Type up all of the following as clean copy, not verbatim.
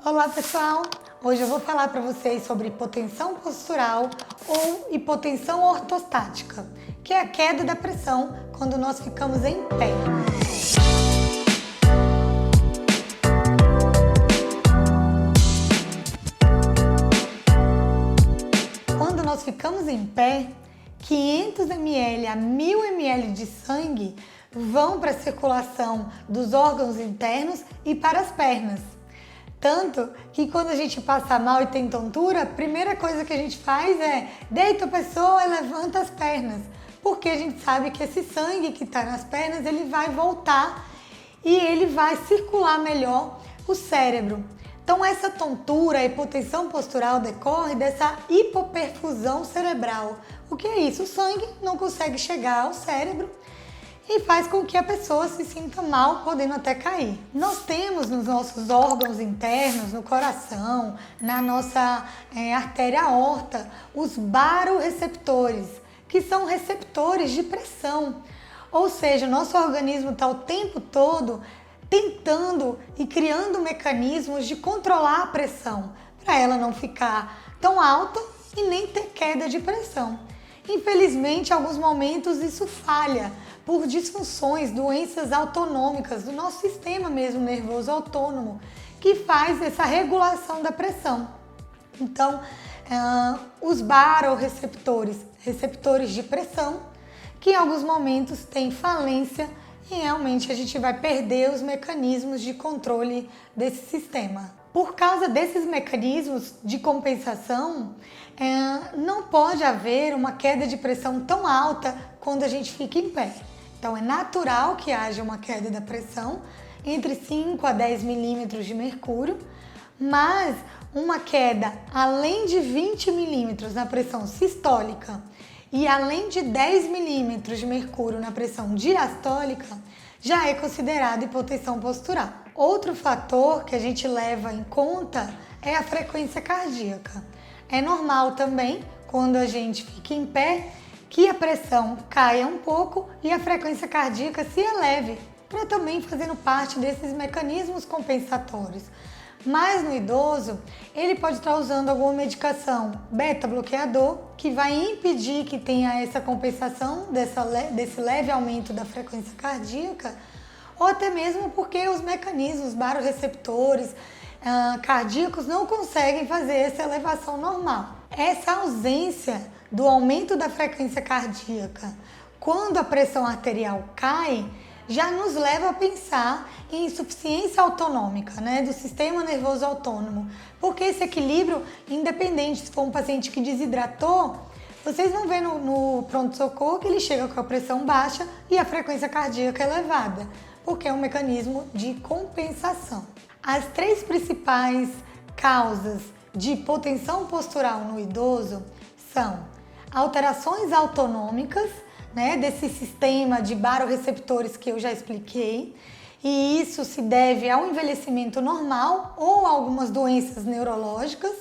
Olá pessoal, hoje eu vou falar para vocês sobre hipotensão postural ou hipotensão ortostática, que é a queda da pressão quando nós ficamos em pé. Quando nós ficamos em pé, 500 ml a 1000 ml de sangue vão para a circulação dos órgãos internos e para as pernas. Tanto que quando a gente passa mal e tem tontura, a primeira coisa que a gente faz é deita a pessoa e levanta as pernas, porque a gente sabe que esse sangue que está nas pernas ele vai voltar e ele vai circular melhor o cérebro. Então essa tontura, a hipotensão postural decorre dessa hipoperfusão cerebral. O que é isso? O sangue não consegue chegar ao cérebro e faz com que a pessoa se sinta mal, podendo até cair. Nós temos nos nossos órgãos internos, no coração, na nossa artéria aorta, os baroreceptores, que são receptores de pressão. Ou seja, o nosso organismo está o tempo todo tentando e criando mecanismos de controlar a pressão, para ela não ficar tão alta e nem ter queda de pressão. Infelizmente, em alguns momentos isso falha por disfunções, doenças autonômicas do nosso sistema mesmo nervoso autônomo, que faz essa regulação da pressão. Então, os baroreceptores, receptores de pressão, que em alguns momentos têm falência e realmente a gente vai perder os mecanismos de controle desse sistema. Por causa desses mecanismos de compensação, não pode haver uma queda de pressão tão alta quando a gente fica em pé. Então é natural que haja uma queda da pressão entre 5 a 10 milímetros de mercúrio, mas uma queda além de 20 milímetros na pressão sistólica e além de 10 milímetros de mercúrio na pressão diastólica já é considerado hipotensão postural. Outro fator que a gente leva em conta é a frequência cardíaca. É normal também, quando a gente fica em pé, que a pressão caia um pouco e a frequência cardíaca se eleve, para também fazendo parte desses mecanismos compensatórios. Mas no idoso, ele pode estar usando alguma medicação beta-bloqueador que vai impedir que tenha essa compensação desse leve aumento da frequência cardíaca, ou até mesmo porque os mecanismos baroreceptores cardíacos não conseguem fazer essa elevação normal. Essa ausência do aumento da frequência cardíaca quando a pressão arterial cai já nos leva a pensar em insuficiência autonômica, do sistema nervoso autônomo, porque esse equilíbrio, independente se for um paciente que desidratou, vocês vão ver no pronto-socorro que ele chega com a pressão baixa e a frequência cardíaca elevada, porque é um mecanismo de compensação. As três principais causas de hipotensão postural no idoso são alterações autonômicas, desse sistema de baroreceptores que eu já expliquei, e isso se deve ao envelhecimento normal ou a algumas doenças neurológicas,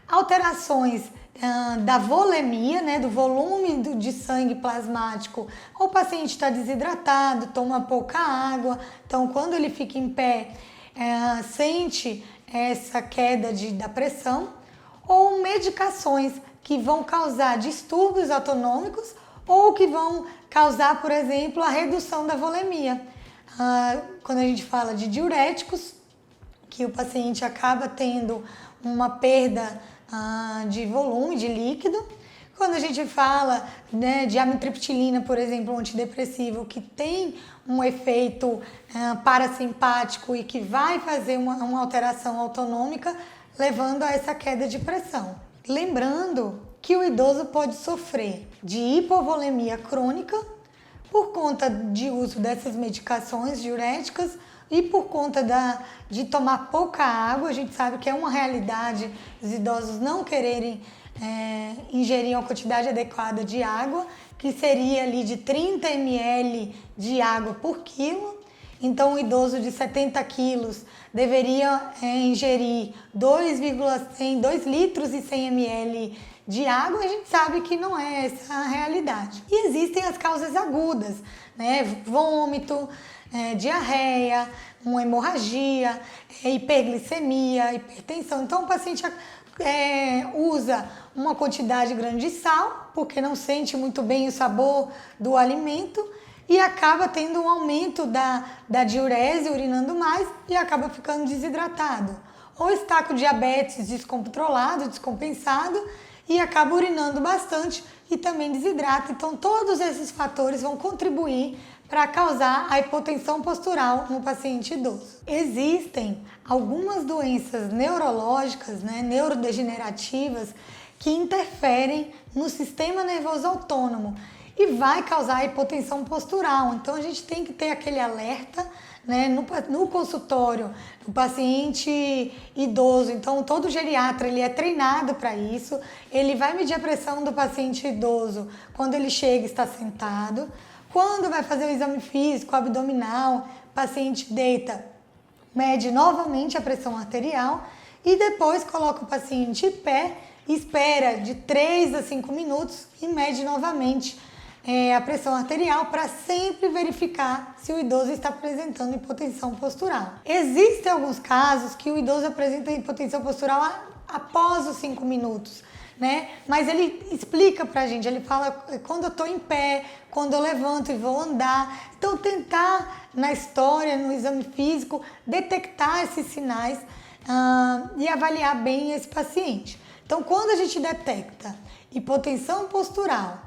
alterações da volemia, do volume de sangue plasmático, o paciente está desidratado, toma pouca água, então quando ele fica em pé, sente essa queda da pressão, ou medicações que vão causar distúrbios autonômicos ou que vão causar, por exemplo, a redução da volemia. Quando a gente fala de diuréticos, que o paciente acaba tendo uma perda de volume de líquido. Quando a gente fala de amitriptilina, por exemplo, um antidepressivo que tem um efeito parasimpático e que vai fazer uma alteração autonômica, levando a essa queda de pressão. Lembrando que o idoso pode sofrer de hipovolemia crônica por conta de uso dessas medicações diuréticas e por conta de tomar pouca água. A gente sabe que é uma realidade os idosos não quererem ingerir uma quantidade adequada de água, que seria ali de 30 ml de água por quilo. Então, o idoso de 70 quilos deveria ingerir 2 litros e 100 ml de água. A gente sabe que não é essa a realidade. E existem as causas agudas, vômito, diarreia, uma hemorragia, hiperglicemia, hipertensão. Então o paciente usa uma quantidade grande de sal, porque não sente muito bem o sabor do alimento e acaba tendo um aumento da diurese, urinando mais e acaba ficando desidratado. Ou está com diabetes descontrolado, descompensado e acaba urinando bastante e também desidrata. Então todos esses fatores vão contribuir para causar a hipotensão postural no paciente idoso. Existem algumas doenças neurológicas, neurodegenerativas, que interferem no sistema nervoso autônomo e vai causar a hipotensão postural. Então a gente tem que ter aquele alerta, no consultório do paciente idoso. Então todo geriatra ele é treinado para isso, ele vai medir a pressão do paciente idoso quando ele chega e está sentado. Quando vai fazer o exame físico abdominal, o paciente deita, mede novamente a pressão arterial e depois coloca o paciente em pé, espera de 3 a 5 minutos e mede novamente a pressão arterial para sempre verificar se o idoso está apresentando hipotensão postural. Existem alguns casos que o idoso apresenta hipotensão postural após os 5 minutos. Mas ele explica pra gente, ele fala quando eu tô em pé, quando eu levanto e vou andar. Então tentar na história, no exame físico, detectar esses sinais e avaliar bem esse paciente. Então quando a gente detecta hipotensão postural,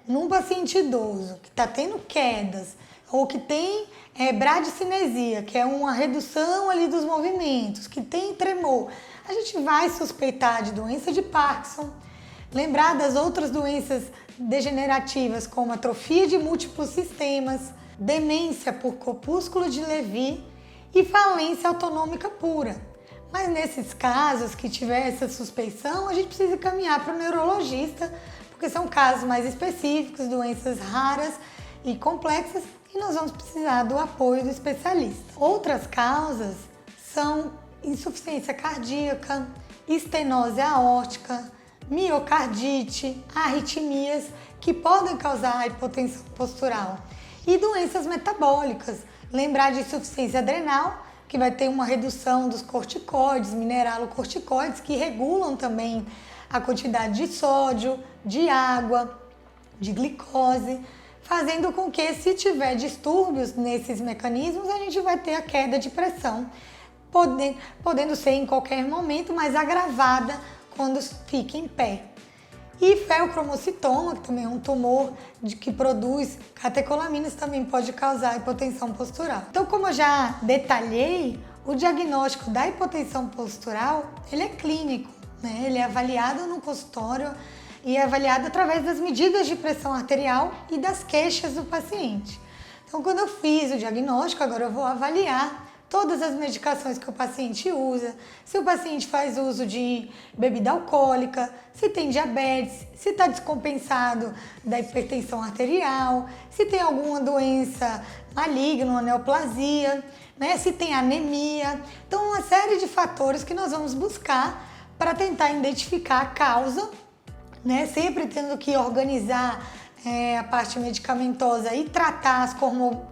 num paciente idoso que está tendo quedas ou que tem bradicinesia, que é uma redução ali dos movimentos, que tem tremor, a gente vai suspeitar de doença de Parkinson, lembrar das outras doenças degenerativas como atrofia de múltiplos sistemas, demência por corpúsculo de Levy e falência autonômica pura. Mas nesses casos que tiver essa suspeição, a gente precisa caminhar para o neurologista, porque são casos mais específicos, doenças raras e complexas, e nós vamos precisar do apoio do especialista. Outras causas são insuficiência cardíaca, estenose aórtica, miocardite, arritmias, que podem causar a hipotensão postural. E doenças metabólicas, lembrar de insuficiência adrenal, que vai ter uma redução dos corticoides, mineralocorticoides, que regulam também a quantidade de sódio, de água, de glicose, fazendo com que, se tiver distúrbios nesses mecanismos, a gente vai ter a queda de pressão, podendo ser em qualquer momento, mas agravada quando fica em pé. E feocromocitoma, que também é um tumor que produz catecolaminas, também pode causar hipotensão postural. Então, como eu já detalhei, o diagnóstico da hipotensão postural, ele é clínico, Ele é avaliado no consultório e é avaliado através das medidas de pressão arterial e das queixas do paciente. Então, quando eu fiz o diagnóstico, agora eu vou avaliar todas as medicações que o paciente usa, se o paciente faz uso de bebida alcoólica, se tem diabetes, se está descompensado da hipertensão arterial, se tem alguma doença maligna, uma neoplasia, se tem anemia. Então, uma série de fatores que nós vamos buscar para tentar identificar a causa, sempre tendo que organizar a parte medicamentosa e tratar as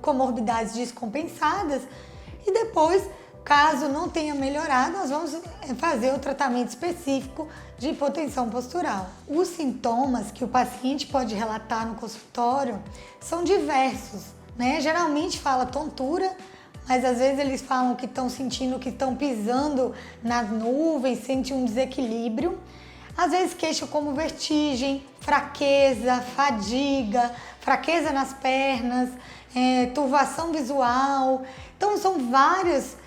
comorbidades descompensadas. E depois, caso não tenha melhorado, nós vamos fazer o tratamento específico de hipotensão postural. Os sintomas que o paciente pode relatar no consultório são diversos, Geralmente fala tontura, mas às vezes eles falam que estão sentindo que estão pisando nas nuvens, sentem um desequilíbrio. Às vezes queixa como vertigem, fraqueza, fadiga, fraqueza nas pernas, turvação visual. Então são vários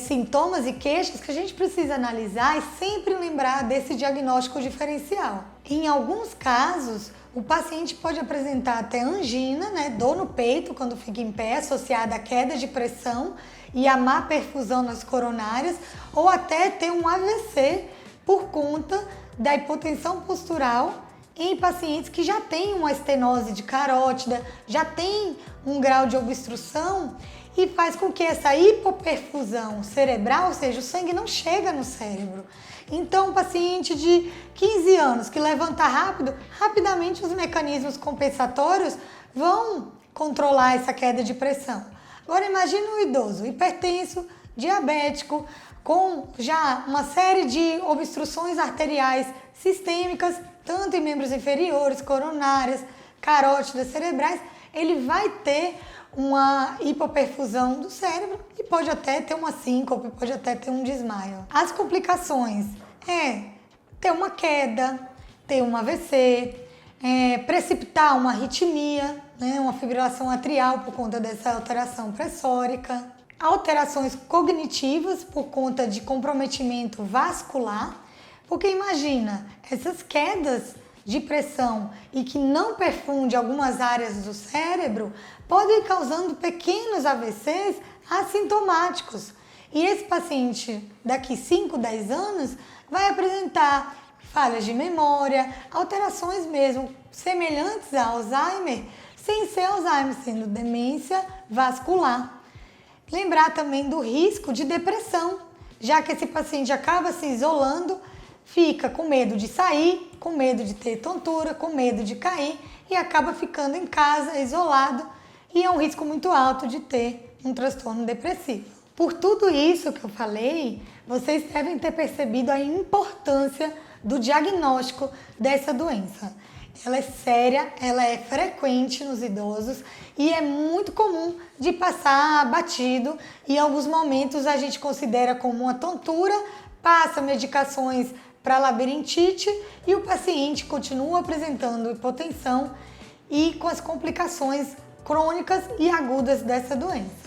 sintomas e queixas que a gente precisa analisar e sempre lembrar desse diagnóstico diferencial. Em alguns casos, o paciente pode apresentar até angina, dor no peito quando fica em pé, associada à queda de pressão e à má perfusão nas coronárias, ou até ter um AVC por conta da hipotensão postural em pacientes que já têm uma estenose de carótida, já tem um grau de obstrução e faz com que essa hipoperfusão cerebral, ou seja, o sangue não chega no cérebro. Então, um paciente de 15 anos que levanta rápido, rapidamente os mecanismos compensatórios vão controlar essa queda de pressão. Agora imagine um idoso hipertenso, diabético, com já uma série de obstruções arteriais sistêmicas, tanto em membros inferiores, coronárias, carótidas, cerebrais, ele vai ter uma hipoperfusão do cérebro e pode até ter uma síncope, pode até ter um desmaio. As complicações ter uma queda, ter um AVC, precipitar uma arritmia, né, uma fibrilação atrial por conta dessa alteração pressórica, alterações cognitivas por conta de comprometimento vascular, porque imagina, essas quedas de pressão e que não perfunde algumas áreas do cérebro podem ir causando pequenos AVCs assintomáticos. E esse paciente, daqui 5, 10 anos, vai apresentar falhas de memória, alterações mesmo semelhantes a Alzheimer, sem ser Alzheimer, sendo demência vascular. Lembrar também do risco de depressão, já que esse paciente acaba se isolando, fica com medo de sair, com medo de ter tontura, com medo de cair e acaba ficando em casa, isolado, e é um risco muito alto de ter um transtorno depressivo. Por tudo isso que eu falei, vocês devem ter percebido a importância do diagnóstico dessa doença. Ela é séria, ela é frequente nos idosos e é muito comum de passar batido. Em alguns momentos a gente considera como uma tontura, passa medicações para labirintite e o paciente continua apresentando hipotensão e com as complicações crônicas e agudas dessa doença.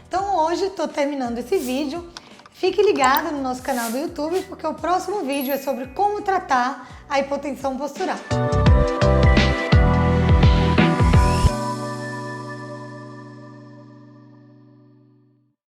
Então hoje estou terminando esse vídeo. Fique ligado no nosso canal do YouTube porque o próximo vídeo é sobre como tratar a hipotensão postural.